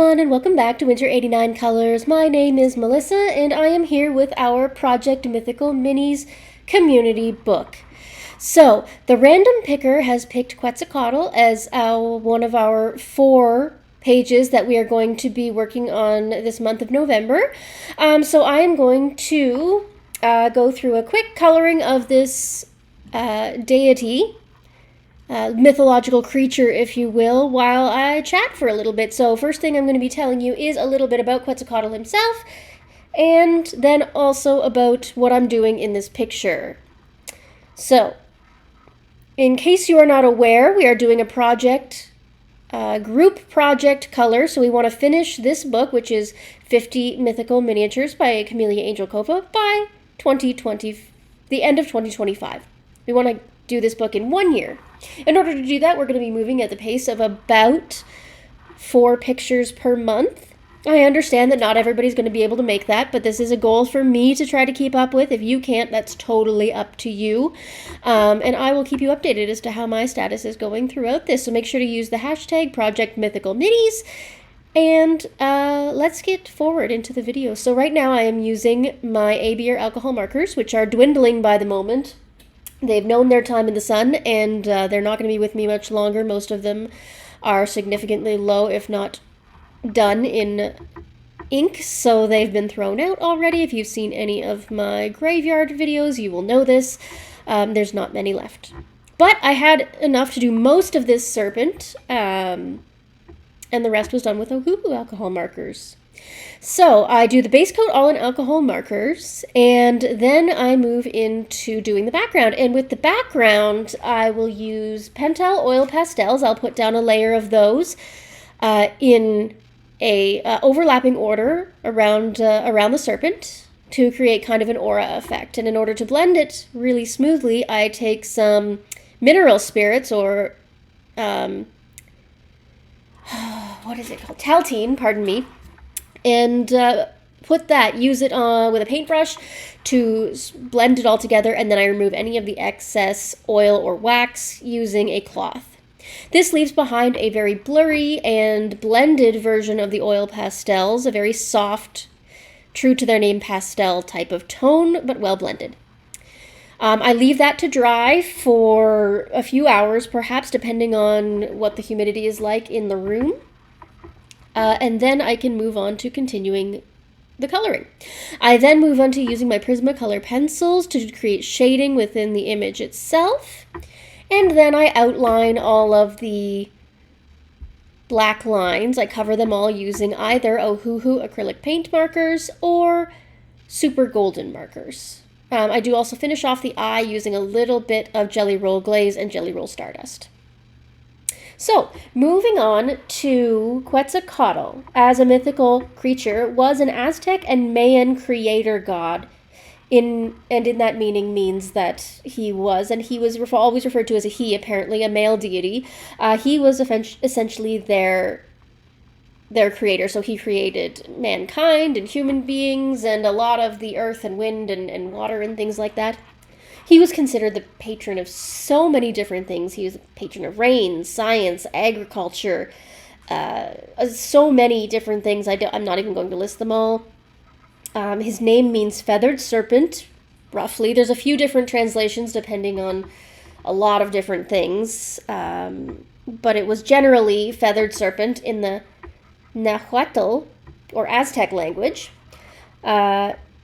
everyone, and welcome back to Winter 89 Colors. My name is Melissa, and I am here with our Project Mythical Minis community book. So, the random picker has picked Quetzalcoatl as one of our 4 pages that we are going to be working on this month of November. So I am going to go through a quick coloring of this deity, mythological creature, if you will, while I chat for a little bit. So first thing I'm going to be telling you is a little bit about Quetzalcoatl himself, and then also about what I'm doing in this picture. So, in case you are not aware, we are doing a project, group project color, so we want to finish this book, which is 50 Mythical Miniatures by Camellia Angel Kova, by the end of 2025. We want to do this book in 1 year. In order to do that, we're going to be moving at the pace of about 4 pictures per month. I understand that not everybody's going to be able to make that, but this is a goal for me to try to keep up with. If you can't, that's totally up to you. And I will keep you updated as to how my status is going throughout this. So make sure to use the hashtag Project Mythical Minis. And let's get forward into the video. So right now I am using my AB or alcohol markers, which are dwindling by the moment. They've known their time in the sun, and they're not going to be with me much longer. Most of them are significantly low, if not done in ink, so they've been thrown out already. If you've seen any of my graveyard videos, you will know this. There's not many left. But I had enough to do most of this serpent, and the rest was done with Ohuhu alcohol markers. So I do the base coat all in alcohol markers, and then I move into doing the background. And with the background, I will use Pentel oil pastels. I'll put down a layer of those in a overlapping order around the serpent to create kind of an aura effect. And in order to blend it really smoothly, I take some mineral spirits, or what is it called? Taltine, pardon me. And use it with a paintbrush to blend it all together, and then I remove any of the excess oil or wax using a cloth. This leaves behind a very blurry and blended version of the oil pastels, a very soft, true to their name, pastel type of tone, but well blended. I leave that to dry for a few hours, perhaps, depending on what the humidity is like in the room. And then I can move on to continuing the coloring. I then move on to using my Prismacolor pencils to create shading within the image itself. And then I outline all of the black lines. I cover them all using either Ohuhu acrylic paint markers or Super Golden markers. I do also finish off the eye using a little bit of Jelly Roll Glaze and Jelly Roll Stardust. So, moving on to Quetzalcoatl, as a mythical creature, was an Aztec and Mayan creator god. In that meaning means that he was always referred to as a he, apparently a male deity. He was essentially their creator, so he created mankind and human beings and a lot of the earth and wind and water and things like that. He was considered the patron of so many different things. He was a patron of rain, science, agriculture, so many different things. I'm not even going to list them all. His name means feathered serpent, roughly. There's a few different translations depending on a lot of different things, but it was generally feathered serpent in the Nahuatl, or Aztec language.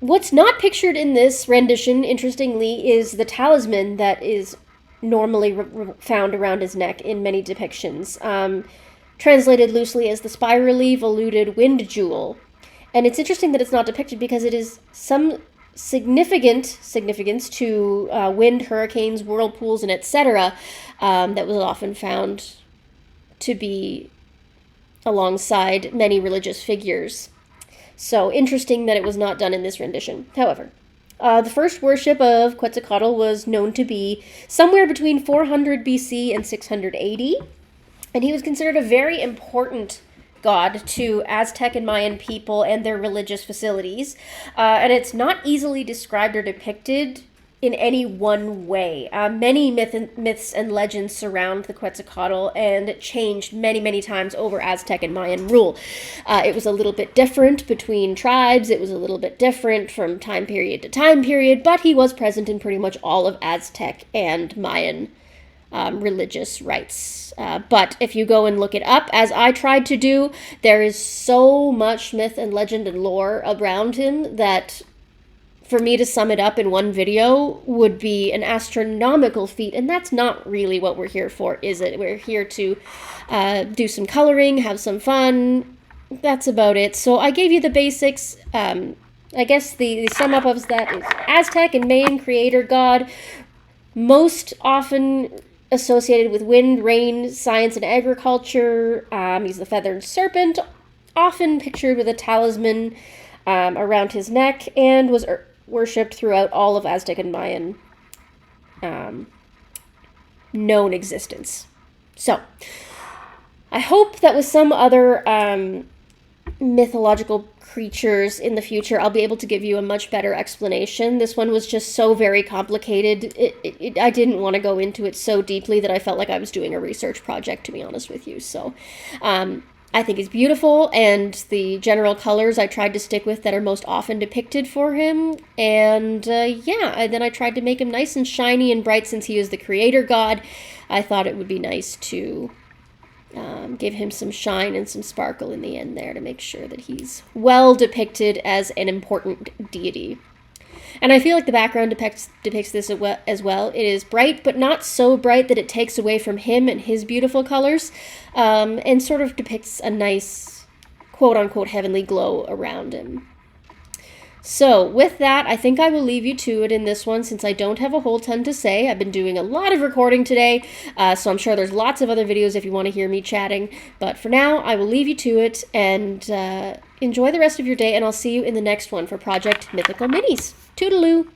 What's not pictured in this rendition, interestingly, is the talisman that is normally found around his neck in many depictions, translated loosely as the spirally voluted wind jewel. And it's interesting that it's not depicted because it is some significance to wind, hurricanes, whirlpools, and etc. That was often found to be alongside many religious figures. So, interesting that it was not done in this rendition. However, the first worship of Quetzalcoatl was known to be somewhere between 400 BC and 680, and he was considered a very important god to Aztec and Mayan people and their religious facilities, and it's not easily described or depicted in any one way. Many myths and legends surround the Quetzalcoatl, and it changed many, many times over Aztec and Mayan rule. It was a little bit different between tribes. It was a little bit different from time period to time period, but he was present in pretty much all of Aztec and Mayan religious rites. But if you go and look it up, as I tried to do, there is so much myth and legend and lore around him that for me to sum it up in one video would be an astronomical feat, and that's not really what we're here for, is it? We're here to do some coloring, have some fun. That's about it. So I gave you the basics. I guess the sum up of that is Aztec and Mayan creator god, most often associated with wind, rain, science, and agriculture. He's the feathered serpent, often pictured with a talisman around his neck, and was worshipped throughout all of Aztec and Mayan known existence. So, I hope that with some other mythological creatures in the future, I'll be able to give you a much better explanation. This one was just so very complicated. I didn't want to go into it so deeply that I felt like I was doing a research project, to be honest with you. So, I think it's beautiful, and the general colors I tried to stick with that are most often depicted for him. And and then I tried to make him nice and shiny and bright since he is the creator god. I thought it would be nice to give him some shine and some sparkle in the end there to make sure that he's well depicted as an important deity. And I feel like the background depicts this as well. It is bright, but not so bright that it takes away from him and his beautiful colors, and sort of depicts a nice, quote-unquote, heavenly glow around him. So, with that, I think I will leave you to it in this one since I don't have a whole ton to say. I've been doing a lot of recording today, so I'm sure there's lots of other videos if you want to hear me chatting. But for now, I will leave you to it, and enjoy the rest of your day, and I'll see you in the next one for Project Mythical Minis. Toodaloo!